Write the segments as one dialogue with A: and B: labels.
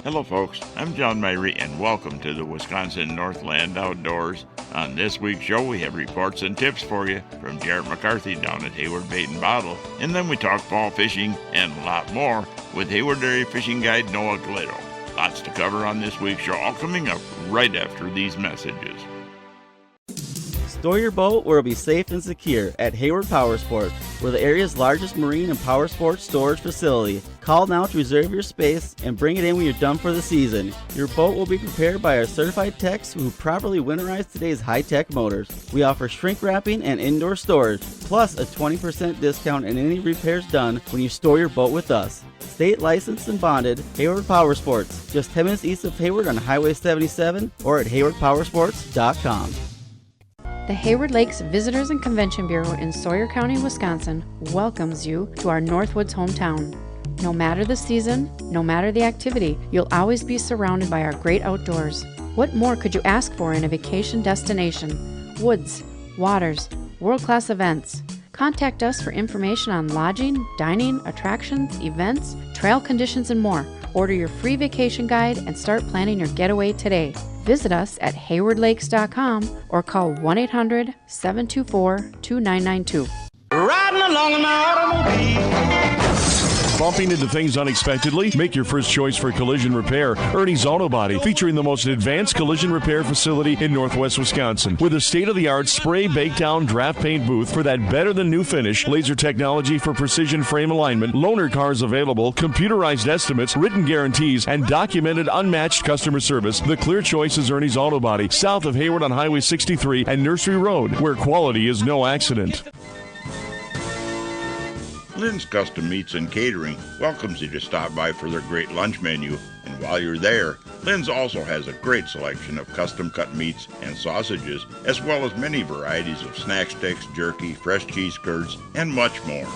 A: Hello folks, I'm John Myrie and welcome to the Wisconsin Northland Outdoors. On this week's show we have reports and tips for you from Jarrett McCarthy down at Hayward Bait and Bottle, and then we talk fall fishing and a lot more with Hayward Area Fishing Guide Noah Glitto. Lots to cover on this week's show, all coming up right after these messages.
B: Store your boat where it'll be safe and secure at Hayward Powersport. We're the area's largest marine and power sports storage facility. Call now to reserve your space and bring it in when you're done for the season. Your boat will be prepared by our certified techs who properly winterize today's high-tech motors. We offer shrink wrapping and indoor storage, plus a 20% discount in any repairs done when you store your boat with us. State licensed and bonded, Hayward Powersports, just 10 minutes east of Hayward on Highway 77 or at haywardpowersports.com.
C: The Hayward Lakes Visitors and Convention Bureau in Sawyer County, Wisconsin welcomes you to our Northwoods hometown. No matter the season, no matter the activity, you'll always be surrounded by our great outdoors. What more could you ask for in a vacation destination? Woods, waters, world-class events. Contact us for information on lodging, dining, attractions, events, trail conditions, and more. Order your free vacation guide and start planning your getaway today. Visit us at haywardlakes.com or call 1-800-724-2992.
D: Riding along in my automobile.
E: Bumping into things unexpectedly? Make your first choice for collision repair. Ernie's Auto Body, featuring the most advanced collision repair facility in Northwest Wisconsin. With a state-of-the-art spray bake down draft paint booth for that better-than-new finish, laser technology for precision frame alignment, loaner cars available, computerized estimates, written guarantees, and documented unmatched customer service. The clear choice is Ernie's Auto Body, south of Hayward on Highway 63 and Nursery Road, where quality is no accident.
A: Lynn's Custom Meats and Catering welcomes you to stop by for their great lunch menu. And while you're there, Lynn's also has a great selection of custom cut meats and sausages, as well as many varieties of snack sticks, jerky, fresh cheese curds, and much more.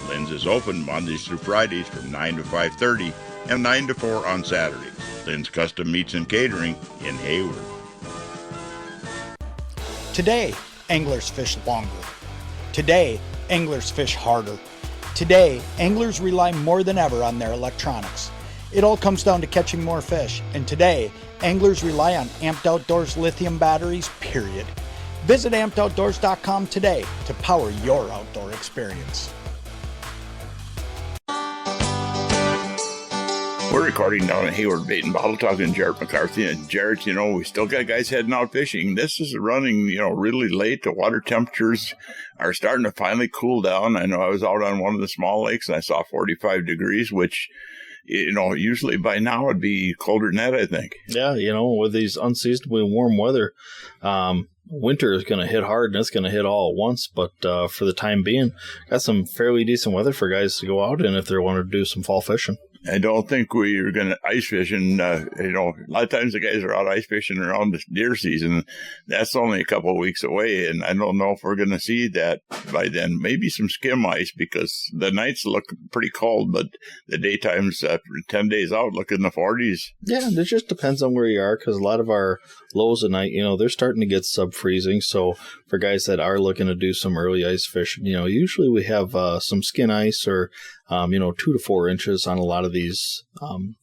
A: Lynn's is open Mondays through Fridays from 9 to 5:30 and 9 to 4 on Saturdays. Lynn's Custom Meats and Catering in Hayward.
F: Today, anglers fish longer. Today, anglers fish harder. Today, anglers rely more than ever on their electronics. It all comes down to catching more fish, and today, anglers rely on Amped Outdoors lithium batteries, period. Visit ampedoutdoors.com today to power your outdoor experience.
A: We're recording down at Hayward Bait and Bottle, talking to Jarrett McCarthy. And Jarrett, we still got guys heading out fishing. This is running, really late. The water temperatures are starting to finally cool down. I know I was out on one of the small lakes and I saw 45 degrees, which, usually by now it'd be colder than that, I think.
G: Yeah, with these unseasonably warm weather, winter is going to hit hard and it's going to hit all at once. But for the time being, got some fairly decent weather for guys to go out in if they want to do some fall fishing.
A: I don't think we're going to ice fishing. A lot of times the guys are out ice fishing around the deer season. That's only a couple of weeks away, and I don't know if we're going to see that by then. Maybe some skim ice because the nights look pretty cold, but the daytime's 10 days out look in the 40s.
G: Yeah, it just depends on where you are because a lot of our lows at night, they're starting to get sub-freezing. So for guys that are looking to do some early ice fishing, usually we have some skin ice or 2 to 4 inches on a lot of these,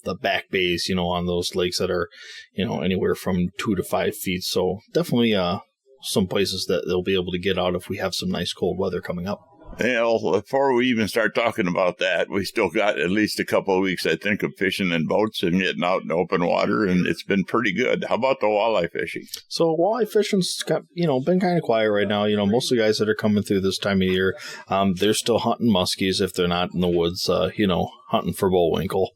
G: the back bays, on those lakes that are, anywhere from 2 to 5 feet. So definitely some places that they'll be able to get out if we have some nice cold weather coming up.
A: Before we even start talking about that, we still got at least a couple of weeks, I think, of fishing in boats and getting out in open water, and it's been pretty good. How about the walleye fishing?
G: So walleye fishing's got, been kind of quiet right now. Most of the guys that are coming through this time of year, they're still hunting muskies if they're not in the woods, hunting for bullwinkle.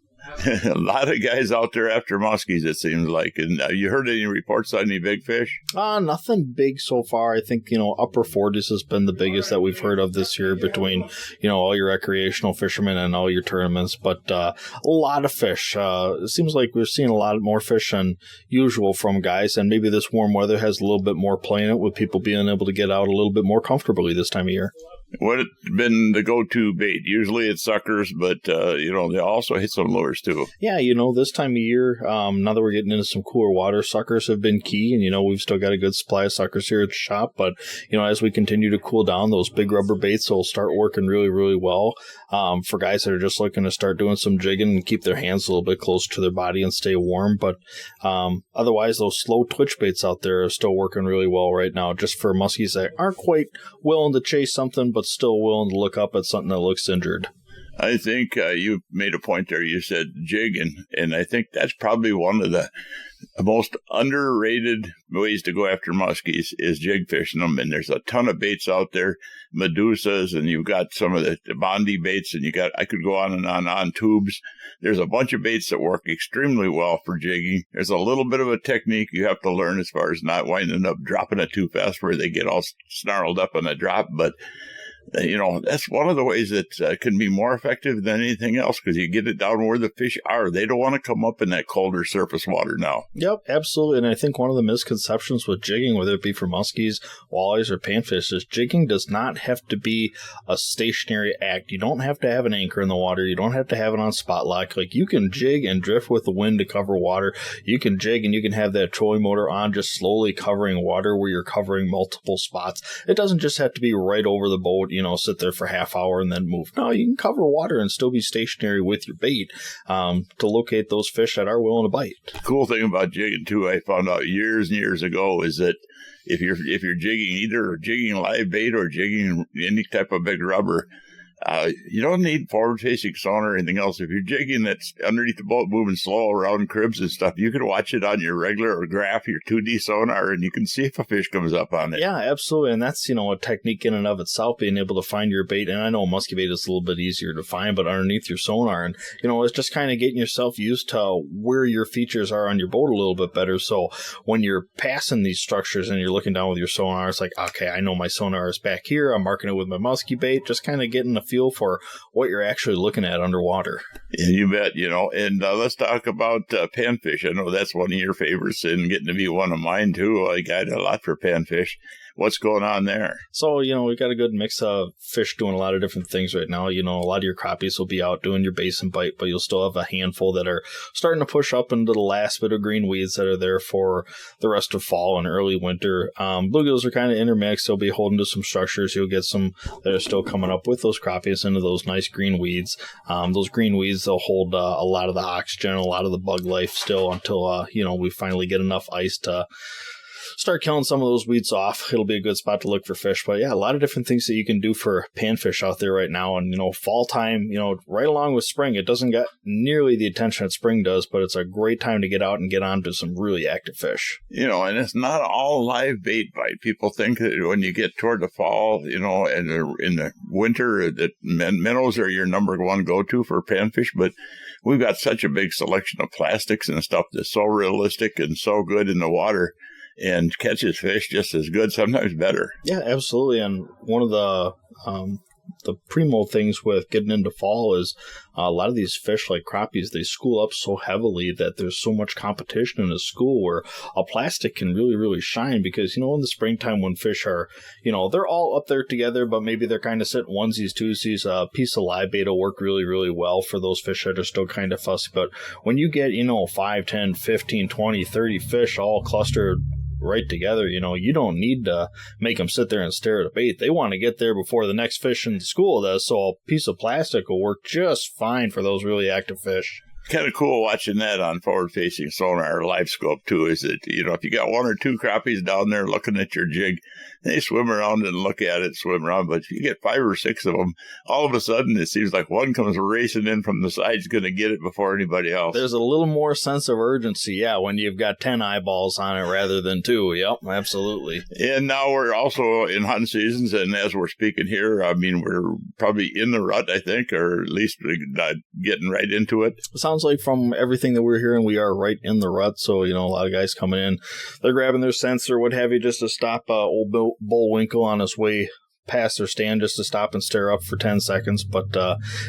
A: A lot of guys out there after muskies, it seems like. And you heard any reports on any big fish?
G: Nothing big so far. I think, upper 40s has been the biggest that we've heard of this year between, all your recreational fishermen and all your tournaments. But a lot of fish. It seems like we're seeing a lot more fish than usual from guys. And maybe this warm weather has a little bit more play in it with people being able to get out a little bit more comfortably this time of year.
A: What's been the go-to bait? Usually it's suckers, but, they also hit some lures too.
G: Yeah, this time of year, now that we're getting into some cooler water, suckers have been key. And, we've still got a good supply of suckers here at the shop. But, as we continue to cool down, those big rubber baits will start working really, really well for guys that are just looking to start doing some jigging and keep their hands a little bit closer to their body and stay warm. But otherwise, those slow twitch baits out there are still working really well right now, just for muskies that aren't quite willing to chase something, but still willing to look up at something that looks injured.
A: I think you made a point there. You said jig, and I think that's probably one of the most underrated ways to go after muskies is jig fishing them. And there's a ton of baits out there, Medusas, and you've got some of the Bondi baits, and I could go on and on tubes. There's a bunch of baits that work extremely well for jigging. There's a little bit of a technique you have to learn as far as not winding up dropping it too fast where they get all snarled up on a drop, but that's one of the ways that can be more effective than anything else because you get it down where the fish are. They don't want to come up in that colder surface water now.
G: Yep, absolutely. And I think one of the misconceptions with jigging, whether it be for muskies, walleyes, or panfish, is jigging does not have to be a stationary act. You don't have to have an anchor in the water. You don't have to have it on spot lock. Like, you can jig and drift with the wind to cover water. You can jig and you can have that trolling motor on just slowly covering water where you're covering multiple spots. It doesn't just have to be right over the boat, sit there for half hour and then move. No, you can cover water and still be stationary with your bait to locate those fish that are willing to bite.
A: The cool thing about jigging too, I found out years and years ago, is that if you're jigging, either jigging live bait or jigging any type of big rubber, you don't need forward-facing sonar or anything else. If you're jigging that's underneath the boat moving slow around cribs and stuff, you can watch it on your regular or graph, your 2D sonar, and you can see if a fish comes up on it.
G: Yeah, absolutely. And that's, a technique in and of itself, being able to find your bait. And I know musky bait is a little bit easier to find, but underneath your sonar. And, it's just kind of getting yourself used to where your features are on your boat a little bit better. So when you're passing these structures and you're looking down with your sonar, it's like, okay, I know my sonar is back here. I'm marking it with my musky bait, just kind of getting a feel for what you're actually looking at underwater.
A: Yeah, you bet, and let's talk about panfish. I know that's one of your favorites and getting to be one of mine too. I got a lot for panfish. What's going on there?
G: So, we've got a good mix of fish doing a lot of different things right now. A lot of your crappies will be out doing your basin bite, but you'll still have a handful that are starting to push up into the last bit of green weeds that are there for the rest of fall and early winter. Bluegills are kind of intermixed. They'll be holding to some structures. You'll get some that are still coming up with those crappies into those nice green weeds. Those green weeds, they'll hold a lot of the oxygen, a lot of the bug life still until, we finally get enough ice to start killing some of those weeds off. It'll be a good spot to look for fish. But yeah, a lot of different things that you can do for panfish out there right now. And, fall time, right along with spring, it doesn't get nearly the attention that spring does, but it's a great time to get out and get onto some really active fish.
A: And it's not all live bait bite. People think that when you get toward the fall, and in the winter, that minnows are your number one go-to for panfish. But we've got such a big selection of plastics and stuff that's so realistic and so good in the water, and catches fish just as good, sometimes better.
G: Yeah, absolutely. And one of the primo things with getting into fall is a lot of these fish like crappies, they school up so heavily that there's so much competition in a school where a plastic can really, really shine because, in the springtime when fish are, they're all up there together, but maybe they're kind of sitting onesies, twosies. A piece of live bait will work really, really well for those fish that are still kind of fussy. But when you get, 5, 10, 15, 20, 30 fish all clustered right together, you don't need to make them sit there and stare at a bait. They want to get there before the next fish in the school does, so a piece of plastic will work just fine for those really active fish.
A: Kind of cool watching that on forward-facing sonar or live scope, too, is that, if you got one or two crappies down there looking at your jig, they swim around and look at it, swim around. But if you get 5 or 6 of them, all of a sudden it seems like one comes racing in from the side's going to get it before anybody else.
G: There's a little more sense of urgency, when you've got 10 eyeballs on it rather than 2. Yep, absolutely.
A: And now we're also in hunting seasons, and as we're speaking here, we're probably in the rut, I think, or at least getting right into it.
G: Sounds like from everything that we're hearing, we are right in the rut. So, a lot of guys coming in, they're grabbing their scents or what have you just to stop old Bullwinkle on his way past their stand just to stop and stare up for 10 seconds. But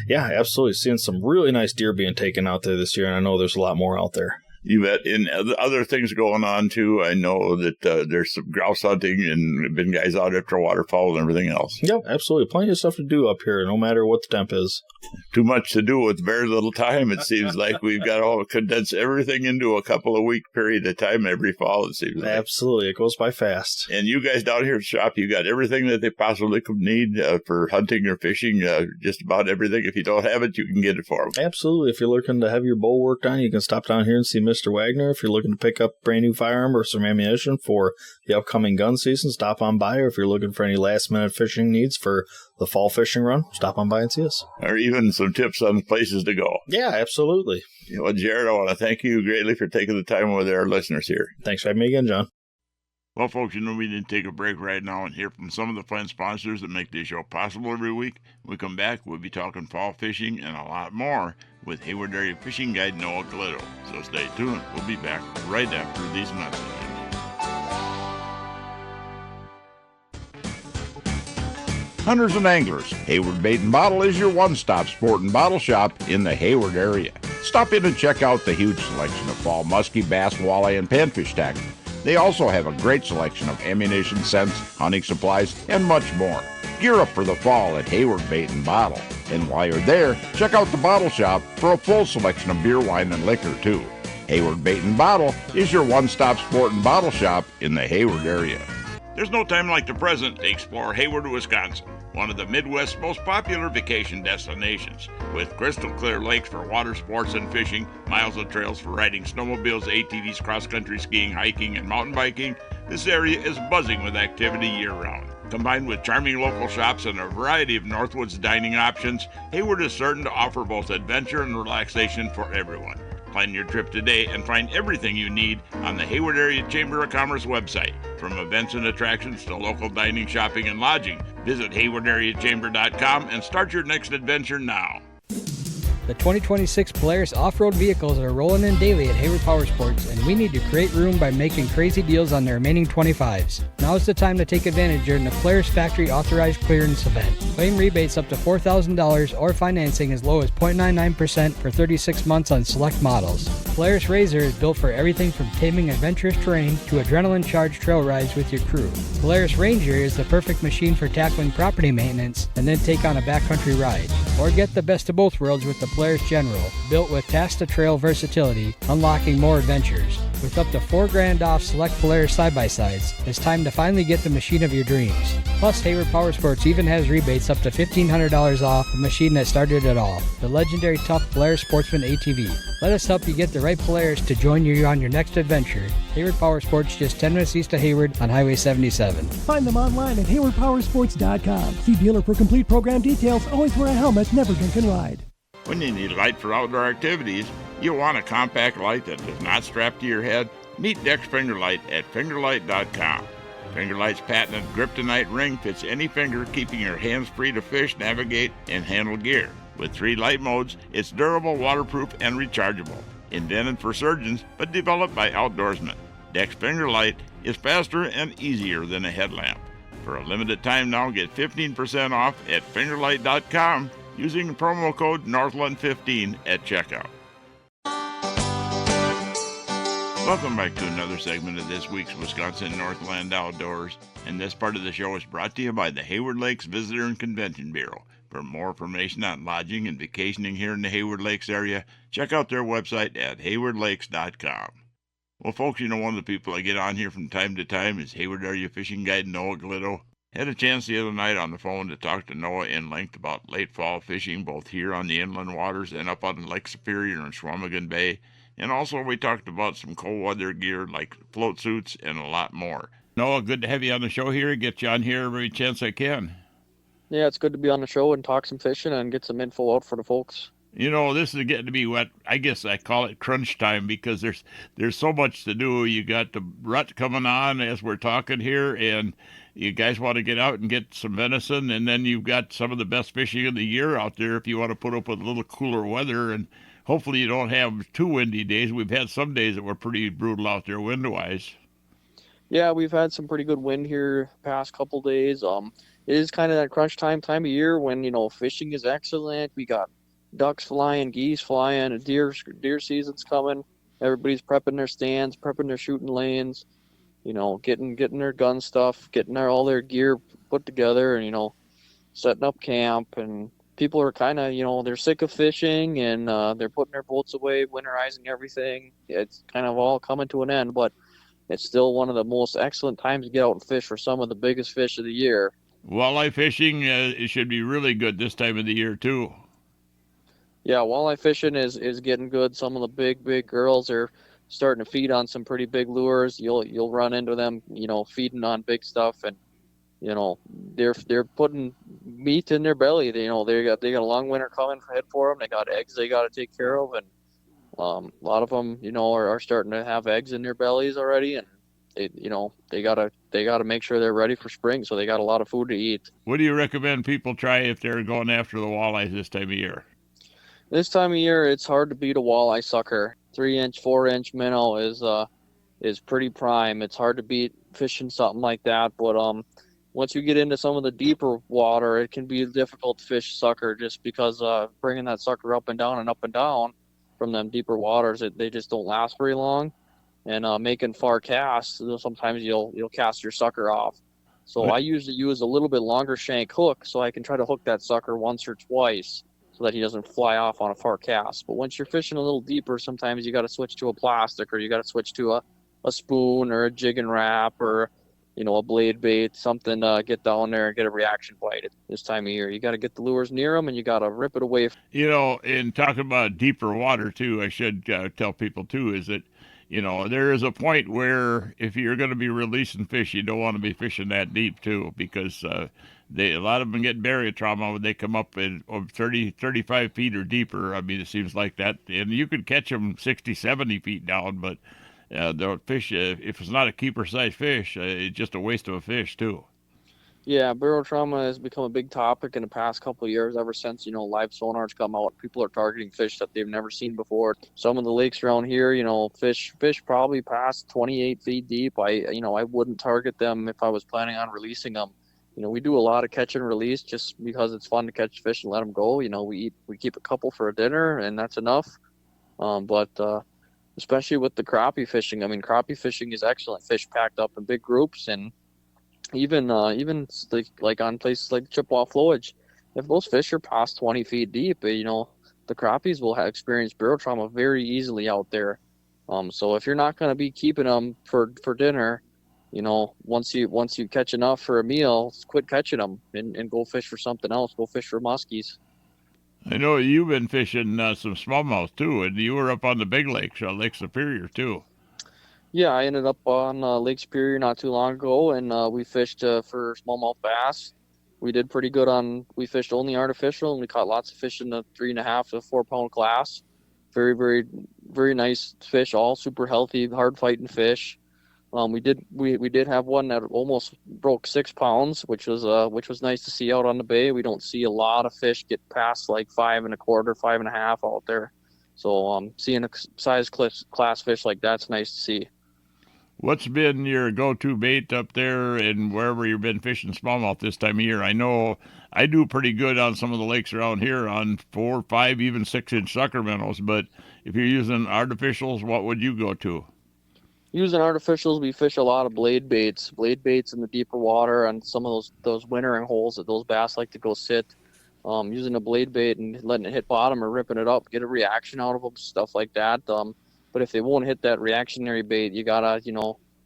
G: yeah, absolutely seeing some really nice deer being taken out there this year. And I know there's a lot more out there.
A: You bet. And other things going on, too. I know that there's some grouse hunting and been guys out after waterfowl and everything else.
G: Yep, absolutely. Plenty of stuff to do up here, no matter what the temp is.
A: Too much to do with very little time, it seems like. We've got to condense everything into a couple of week period of time every fall, it seems like.
G: Absolutely. It goes by fast.
A: And you guys down here at the shop, you got everything that they possibly could need for hunting or fishing, just about everything. If you don't have it, you can get it for them.
G: Absolutely. If you're looking to have your bow worked on, you can stop down here and see Mr. Wagner. If you're looking to pick up a brand new firearm or some ammunition for the upcoming gun season, stop on by. Or if you're looking for any last-minute fishing needs for the fall fishing run, stop on by and see us.
A: Or even some tips on places to go.
G: Yeah, absolutely.
A: Well, Jarrett, I want to thank you greatly for taking the time with our listeners here.
G: Thanks for having me again, John.
A: Well, folks, we need to take a break right now and hear from some of the fine sponsors that make this show possible every week. When we come back, we'll be talking fall fishing and a lot more with Hayward Area Fishing Guide Noah Glitto. So stay tuned. We'll be back right after these messages. Hunters and anglers, Hayward Bait and Bottle is your one-stop sport and bottle shop in the Hayward area. Stop in and check out the huge selection of fall muskie, bass, walleye, and panfish tackle. They also have a great selection of ammunition, scents, hunting supplies, and much more. Gear up for the fall at Hayward Bait and Bottle. And while you're there, check out the bottle shop for a full selection of beer, wine, and liquor, too. Hayward Bait and Bottle is your one-stop sport and bottle shop in the Hayward area. There's no time like the present to explore Hayward, Wisconsin, one of the Midwest's most popular vacation destinations. With crystal clear lakes for water sports and fishing, miles of trails for riding snowmobiles, ATVs, cross-country skiing, hiking, and mountain biking, this area is buzzing with activity year-round. Combined with charming local shops and a variety of Northwoods dining options, Hayward is certain to offer both adventure and relaxation for everyone. Plan your trip today and find everything you need on the Hayward Area Chamber of Commerce website. From events and attractions to local dining, shopping, and lodging, visit haywardareachamber.com and start your next adventure now.
H: The 2026 Polaris off-road vehicles are rolling in daily at Hayward Powersports, and we need to create room by making crazy deals on the remaining 25s. Now's the time to take advantage during the Polaris Factory Authorized Clearance event. Claim rebates up to $4,000 or financing as low as 0.99% for 36 months on select models. Polaris RZR is built for everything from taming adventurous terrain to adrenaline-charged trail rides with your crew. Polaris Ranger is the perfect machine for tackling property maintenance and then take on a backcountry ride. Or get the best of both worlds with the Polaris General, built with task-to-trail versatility, unlocking more adventures. With up to $4,000 off select Polaris side-by-sides, it's time to finally get the machine of your dreams. Plus, Hayward Powersports even has rebates up to $1,500 off the machine that started it all, the legendary tough Polaris Sportsman ATV. Let us help you get the right Polaris to join you on your next adventure. Hayward Powersports, just 10 minutes east of Hayward on Highway 77.
I: Find them online at haywardpowersports.com. See dealer for complete program details. Always wear a helmet, never drink and ride.
A: When you need light for outdoor activities, you want a compact light that does not strap to your head? Meet DEX FingerLight at fingerlight.com. FingerLight's patented Kryptonite ring fits any finger, keeping your hands free to fish, navigate, and handle gear. With 3 light modes, it's durable, waterproof, and rechargeable. Invented for surgeons, but developed by outdoorsmen. DEX FingerLight is faster and easier than a headlamp. For a limited time now, get 15% off at fingerlight.com using the promo code Northland15 at checkout. Welcome back to another segment of this week's Wisconsin Northland Outdoors, and this part of the show is brought to you by the Hayward Lakes Visitor and Convention Bureau. For more information on lodging and vacationing here in the Hayward Lakes area, check out their website at haywardlakes.com. Well, folks, one of the people I get on here from time to time is Hayward Area Fishing Guide Noah Glitto. Had a chance the other night on the phone to talk to Noah in length about late fall fishing, both here on the inland waters and up on Lake Superior and Schwamigan Bay. And also we talked about some cold weather gear like float suits and a lot more. Noah, good to have you on the show here. Get you on here every chance I can.
J: Yeah, it's good to be on the show and talk some fishing and get some info out for the folks.
A: This is getting to be what I guess I call it crunch time, because there's so much to do. You got the rut coming on as we're talking here, and you guys want to get out and get some venison, and then you've got some of the best fishing of the year out there if you want to put up with a little cooler weather, and hopefully you don't have too windy days. We've had some days that were pretty brutal out there wind-wise.
J: Yeah, we've had some pretty good wind here past couple days. It is kind of that crunch time of year when, fishing is excellent. We got ducks flying, geese flying, deer season's coming. everybody's prepping their stands, prepping their shooting lanes, getting their gun stuff, getting all their gear put together, and setting up camp. And people are kind of they're sick of fishing, and they're putting their boats away, winterizing everything. It's kind of all coming to an end, but it's still one of the most excellent times to get out and fish for some of the biggest fish of the year.
A: Walleye fishing, it should be really good this time of the year too.
J: Yeah, walleye fishing is getting good. Some of the big girls are starting to feed on some pretty big lures. You'll run into them, feeding on big stuff, and they're putting meat in their belly. They got a long winter coming ahead for them. They got eggs they got to take care of, and a lot of them are starting to have eggs in their bellies already, and they gotta make sure they're ready for spring, so they got a lot of food to eat.
A: What do you recommend people try if they're going after the walleyes this time of year?
J: This time of year, it's hard to beat a walleye sucker. 3-inch, 4-inch minnow is pretty prime. It's hard to beat fishing something like that, but once you get into some of the deeper water, it can be difficult to fish sucker, just because bringing that sucker up and down from them deeper waters, they just don't last very long. And making far casts, sometimes you'll cast your sucker off. So I usually use a little bit longer shank hook, so I can try to hook that sucker once or twice, so that he doesn't fly off on a far cast. But once you're fishing a little deeper, sometimes you got to switch to a plastic, or you got to switch to a spoon or a jig and wrap, or a blade bait, something to get down there and get a reaction bite at this time of year. You got to get the lures near them, and you got to rip it away.
A: In talking about deeper water too, I should tell people too, is that there is a point where if you're going to be releasing fish, you don't want to be fishing that deep too, because a lot of them get barrier trauma when they come up in 30, 35 feet or deeper. I mean, it seems like that. And you could catch them 60, 70 feet down, but the fish, if it's not a keeper-sized fish, it's just a waste of a fish too.
J: Yeah, barrel trauma has become a big topic in the past couple of years, ever since, live sonars come out. People are targeting fish that they've never seen before. Some of the lakes around here, fish probably past 28 feet deep. I wouldn't target them if I was planning on releasing them. We do a lot of catch and release just because it's fun to catch fish and let them go. We keep a couple for a dinner, and that's enough. But especially with the crappie fishing, crappie fishing is excellent. Fish packed up in big groups, and even like on places like Chippewa Flowage, if those fish are past 20 feet deep, the crappies will experience barrel trauma very easily out there. So if you're not going to be keeping them for dinner, once you catch enough for a meal, quit catching them and go fish for something else. Go fish for muskies.
A: I know you've been fishing some smallmouth too, and you were up on the big lakes, Lake Superior too.
J: Yeah, I ended up on Lake Superior not too long ago, and we fished for smallmouth bass. We did pretty good we fished only artificial, and we caught lots of fish in the 3.5 to 4 pound class. Very, very, very nice fish, all super healthy, hard fighting fish. We did have one that almost broke 6 pounds, which was nice to see out on the bay. We don't see a lot of fish get past like 5 1/4, 5 1/2 out there. So seeing a size class fish like that's nice to see.
A: What's been your go-to bait up there and wherever you've been fishing smallmouth this time of year? I know I do pretty good on some of the lakes around here on 4, 5, even 6-inch sucker minnows, but if you're using artificials, what would you go to?
J: Using artificials, we fish a lot of blade baits in the deeper water on some of those wintering holes that those bass like to go sit. Using a blade bait and letting it hit bottom or ripping it up, get a reaction out of them, stuff like that. But if they won't hit that reactionary bait, you gotta,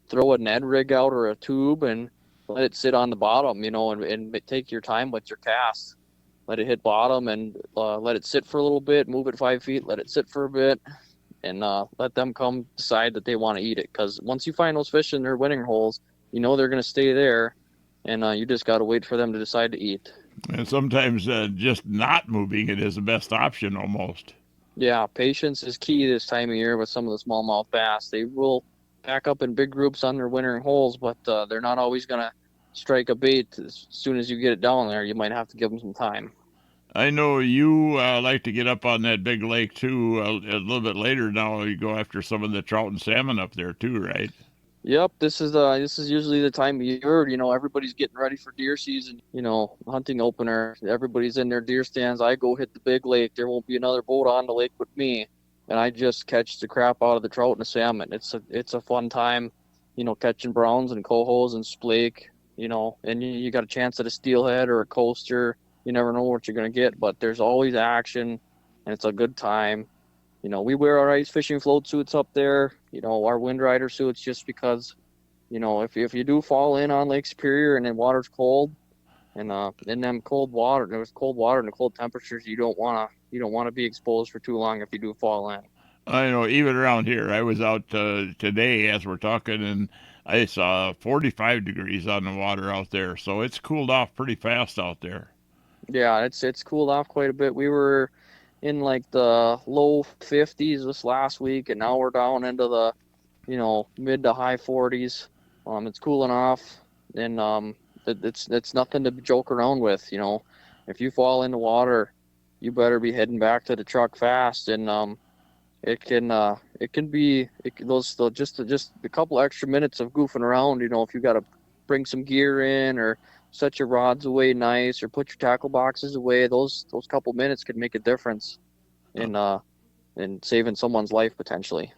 J: throw a Ned rig out or a tube and let it sit on the bottom, and take your time with your cast. Let it hit bottom and let it sit for a little bit, move it 5 feet, let it sit for a bit, and let them come decide that they want to eat it. Because once you find those fish in their winning holes, they're going to stay there, and you just got to wait for them to decide to eat.
A: And sometimes just not moving it is the best option almost.
J: Yeah, patience is key this time of year with some of the smallmouth bass. They will pack up in big groups on their wintering holes, but they're not always going to strike a bait as soon as you get it down there. You might have to give them some time.
A: I know you like to get up on that big lake too a little bit later now. You go after some of the trout and salmon up there too, right?
J: Yep, this is usually the time of year. Everybody's getting ready for deer season. Hunting opener. Everybody's in their deer stands. I go hit the big lake. There won't be another boat on the lake with me. and I just catch the crap out of the trout and the salmon. It's a fun time, catching browns and cohos and splake, and you got a chance at a steelhead or a coaster. You never know what you're going to get, but there's always action, and it's a good time. We wear our ice fishing float suits up there, our wind rider suits, just because, if you do fall in on Lake Superior and the water's cold, and in them cold water, there's cold water and the cold temperatures, you don't want to be exposed for too long if you do fall in.
A: I know, even around here, I was out today as we're talking, and I saw 45 degrees on the water out there, so it's cooled off pretty fast out there.
J: Yeah, it's cooled off quite a bit. We were in like the low 50s this last week, and now we're down into the, mid to high 40s. It's cooling off, and it's nothing to joke around with. If you fall in the water, you better be heading back to the truck fast, and it can be just a couple extra minutes of goofing around. If you got to bring some gear in or set your rods away nice or put your tackle boxes away, those couple minutes could make a difference in saving someone's life potentially.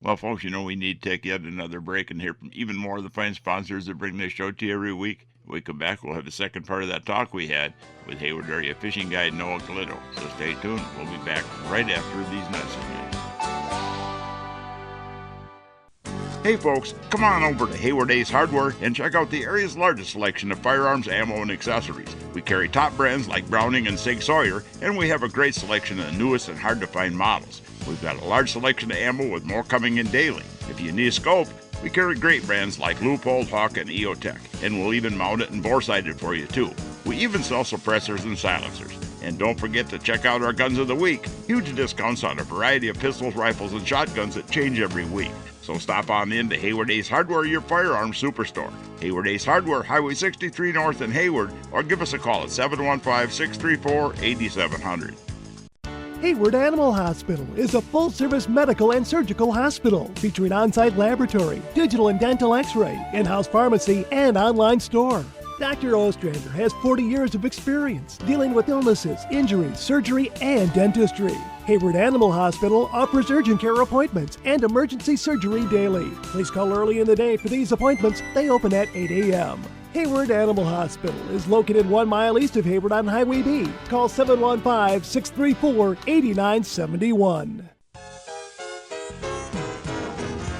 A: Well, folks, we need to take yet another break and hear from even more of the fine sponsors that bring this show to you every week. When we come back, we'll have the second part of that talk we had with Hayward Area Fishing Guide Noah Glitto. So stay tuned. We'll be back right after these messages. Hey folks, come on over to Hayward Ace Hardware and check out the area's largest selection of firearms, ammo, and accessories. We carry top brands like Browning and Sig Sauer, and we have a great selection of the newest and hard-to-find models. We've got a large selection of ammo with more coming in daily. If you need a scope, we carry great brands like Leupold, Hawk, and EOTech, and we'll even mount it and bore-sight it for you too. We even sell suppressors and silencers. And don't forget to check out our Guns of the Week. Huge discounts on a variety of pistols, rifles, and shotguns that change every week. So stop on in to Hayward Ace Hardware, your firearms superstore. Hayward Ace Hardware, Highway 63 North in Hayward, or give us a call at 715-634-8700.
I: Hayward Animal Hospital is a full-service medical and surgical hospital featuring on-site laboratory, digital and dental x-ray, in-house pharmacy, and online store. Dr. Ostrander has 40 years of experience dealing with illnesses, injuries, surgery, and dentistry. Hayward Animal Hospital offers urgent care appointments and emergency surgery daily. Please call early in the day for these appointments. They open at 8 a.m. Hayward Animal Hospital is located 1 mile east of Hayward on Highway B. Call 715-634-8971.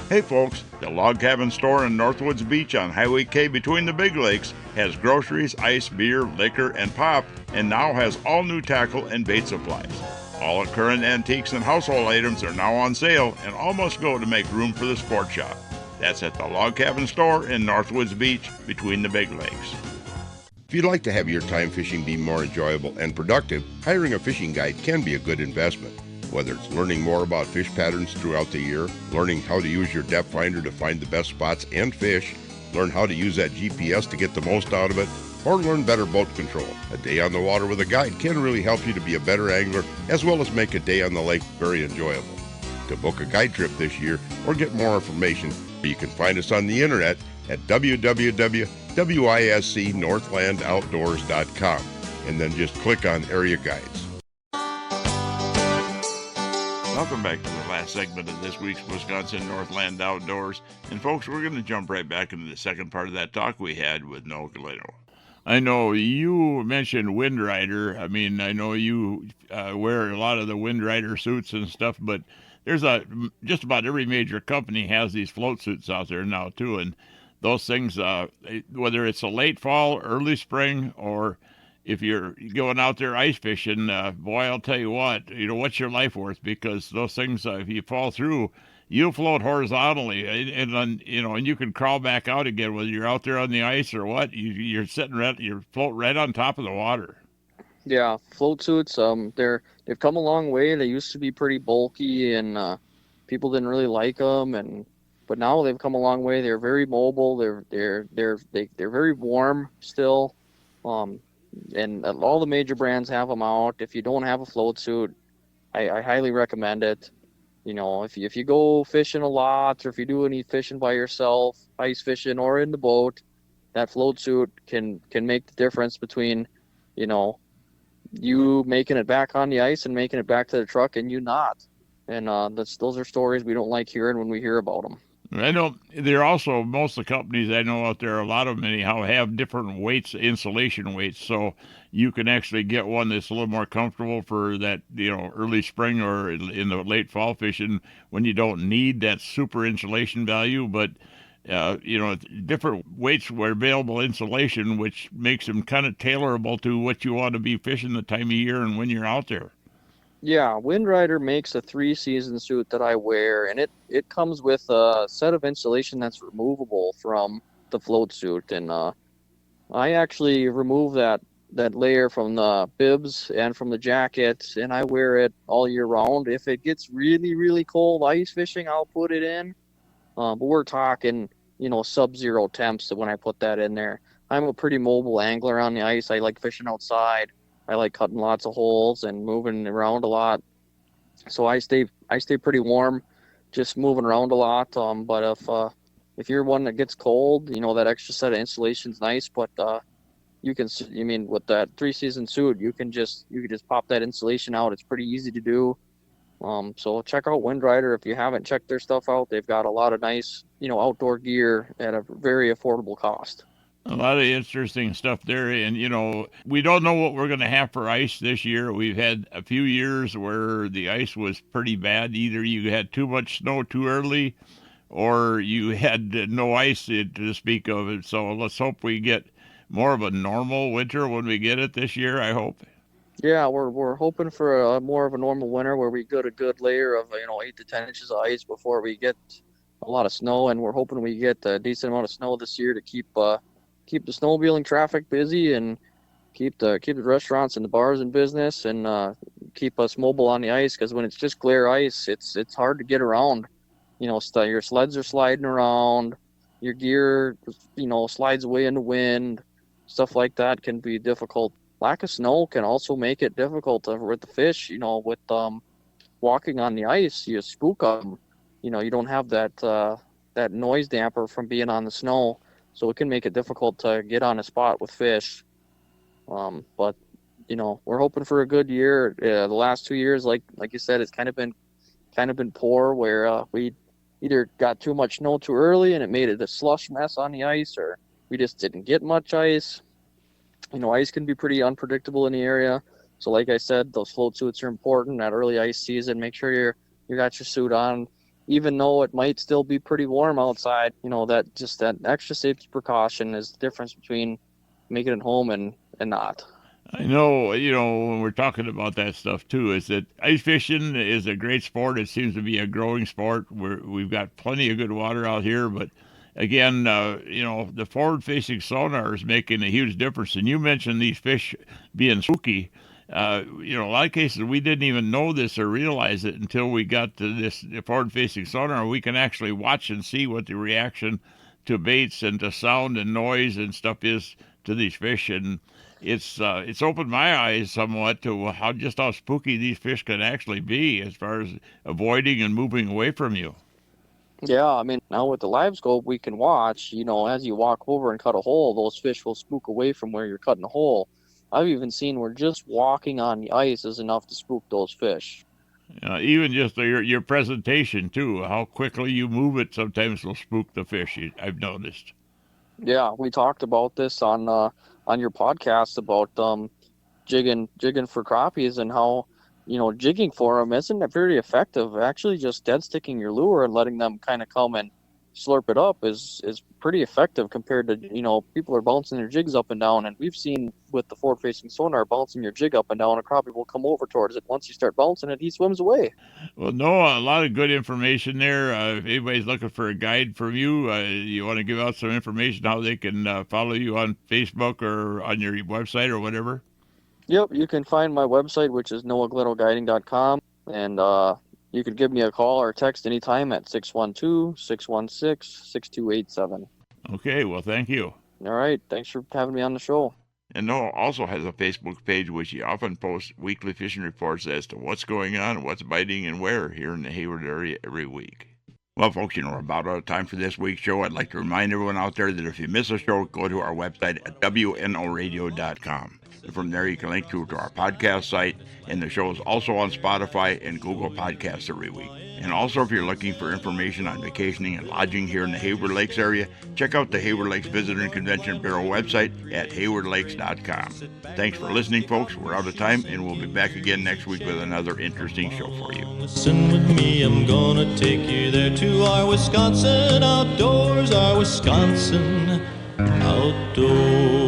A: Hey folks, the Log Cabin Store in Northwoods Beach on Highway K between the Big Lakes has groceries, ice, beer, liquor, and pop, and now has all new tackle and bait supplies. All current antiques and household items are now on sale and all must go to make room for the sport shop. That's at the Log Cabin Store in Northwoods Beach between the Big Lakes. If you'd like to have your time fishing be more enjoyable and productive, hiring a fishing guide can be a good investment. Whether it's learning more about fish patterns throughout the year, learning how to use your depth finder to find the best spots and fish, learn how to use that GPS to get the most out of it, or learn better boat control. A day on the water with a guide can really help you to be a better angler, as well as make a day on the lake very enjoyable. To book a guide trip this year or get more information, you can find us on the internet at www.wiscnorthlandoutdoors.com and then just click on Area Guides. Welcome back to the last segment of this week's Wisconsin Northland Outdoors. And folks, we're going to jump right back into the second part of that talk we had with Noah Glitto. I know you mentioned Wind Rider. I mean, I know you wear a lot of the Wind Rider suits and stuff, but there's just about every major company has these float suits out there now too. And those things, whether it's a late fall, early spring, or if you're going out there ice fishing, boy, I'll tell you what, what's your life worth? Because those things, if you fall through, you'll float horizontally, and you can crawl back out again, whether you're out there on the ice or what. You're float right on top of the water.
J: Yeah, float suits, they've come a long way. They used to be pretty bulky, and people didn't really like them, but now they've come a long way. They're very mobile. They're very warm still. And all the major brands have them out. If you don't have a float suit, I highly recommend it. If you go fishing a lot, or if you do any fishing by yourself, ice fishing or in the boat, that float suit can make the difference between, you making it back on the ice and making it back to the truck and you not. And those are stories we don't like hearing when we hear about them.
A: I know there are also, most of the companies I know out there, a lot of them anyhow, have different weights, insulation weights. So you can actually get one that's a little more comfortable for that, early spring or in the late fall fishing when you don't need that super insulation value. But, different weights were available insulation, which makes them kind of tailorable to what you want to be fishing the time of year and when you're out there.
J: Yeah, Windrider makes a 3-season suit that I wear, and it comes with a set of insulation that's removable from the float suit. And I actually remove that layer from the bibs and from the jacket, and I wear it all year round. If it gets really, really cold ice fishing, I'll put it in. But we're talking, sub-zero temps when I put that in there. I'm a pretty mobile angler on the ice. I like fishing outside. I like cutting lots of holes and moving around a lot. So I stay pretty warm, just moving around a lot. But if you're one that gets cold, that extra set of insulation's nice. But with that 3-season suit, you can just pop that insulation out. It's pretty easy to do. So check out Windrider if you haven't checked their stuff out. They've got a lot of nice, outdoor gear at a very affordable cost.
A: A lot of interesting stuff there. And, we don't know what we're going to have for ice this year. We've had a few years where the ice was pretty bad. Either you had too much snow too early or you had no ice to speak of it. So let's hope we get more of a normal winter when we get it this year, I hope.
J: Yeah, we're hoping for more of a normal winter where we get a good layer of 8 to 10 inches of ice before we get a lot of snow, and we're hoping we get a decent amount of snow this year to keep the snowmobiling traffic busy and keep the restaurants and the bars in business, and keep us mobile on the ice, because when it's just clear ice, it's hard to get around. Your sleds are sliding around, your gear slides away in the wind, stuff like that can be difficult. Lack of snow can also make it difficult with the fish. With walking on the ice, you spook them. You don't have that noise damper from being on the snow, so it can make it difficult to get on a spot with fish. But we're hoping for a good year. The last 2 years, like you said, it's kind of been poor, where we either got too much snow too early and it made it a slush mess on the ice, or we just didn't get much ice. Ice can be pretty unpredictable in the area. So like I said, those float suits are important. That early ice season, make sure you got your suit on, even though it might still be pretty warm outside. That extra safety precaution is the difference between making it home and not.
A: I know, when we're talking about that stuff too, is that ice fishing is a great sport. It seems to be a growing sport. We've got plenty of good water out here, but again, the forward-facing sonar is making a huge difference. And you mentioned these fish being spooky. A lot of cases we didn't even know this or realize it until we got to this forward-facing sonar. We can actually watch and see what the reaction to baits and to sound and noise and stuff is to these fish. And it's opened my eyes somewhat to how spooky these fish can actually be as far as avoiding and moving away from you.
J: Yeah, now with the live scope, we can watch, as you walk over and cut a hole, those fish will spook away from where you're cutting a hole. I've even seen where just walking on the ice is enough to spook those fish.
A: Even just your presentation, too, how quickly you move it sometimes will spook the fish, I've noticed.
J: Yeah, we talked about this on your podcast about jigging for crappies, and how jigging for them isn't very effective. Actually, just dead sticking your lure and letting them kind of come and slurp it up is pretty effective compared to, people are bouncing their jigs up and down. And we've seen with the forward-facing sonar, bouncing your jig up and down, a crappie will come over towards it. Once you start bouncing it, he swims away.
A: Well, Noah, a lot of good information there. If anybody's looking for a guide from you, you want to give out some information how they can follow you on Facebook or on your website or whatever?
J: Yep, you can find my website, which is noahglittoguiding.com, and you can give me a call or text anytime at 612-616-6287.
A: Okay, well, thank you.
J: All right, thanks for having me on the show.
A: And Noah also has a Facebook page which he often posts weekly fishing reports as to what's going on, what's biting, and where here in the Hayward area every week. Well, folks, we're about out of time for this week's show. I'd like to remind everyone out there that if you miss a show, go to our website at wnoradio.com. And from there, you can link to our podcast site, and the show is also on Spotify and Google Podcasts every week. And also, if you're looking for information on vacationing and lodging here in the Hayward Lakes area, check out the Hayward Lakes Visitor and Convention Bureau website at haywardlakes.com. Thanks for listening, folks. We're out of time, and we'll be back again next week with another interesting show for you.
K: Listen with me, I'm gonna take you there to our Wisconsin outdoors, our Wisconsin outdoors.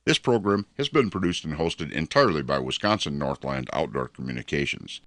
A: This program has been produced and hosted entirely by Wisconsin Northland Outdoor Communications.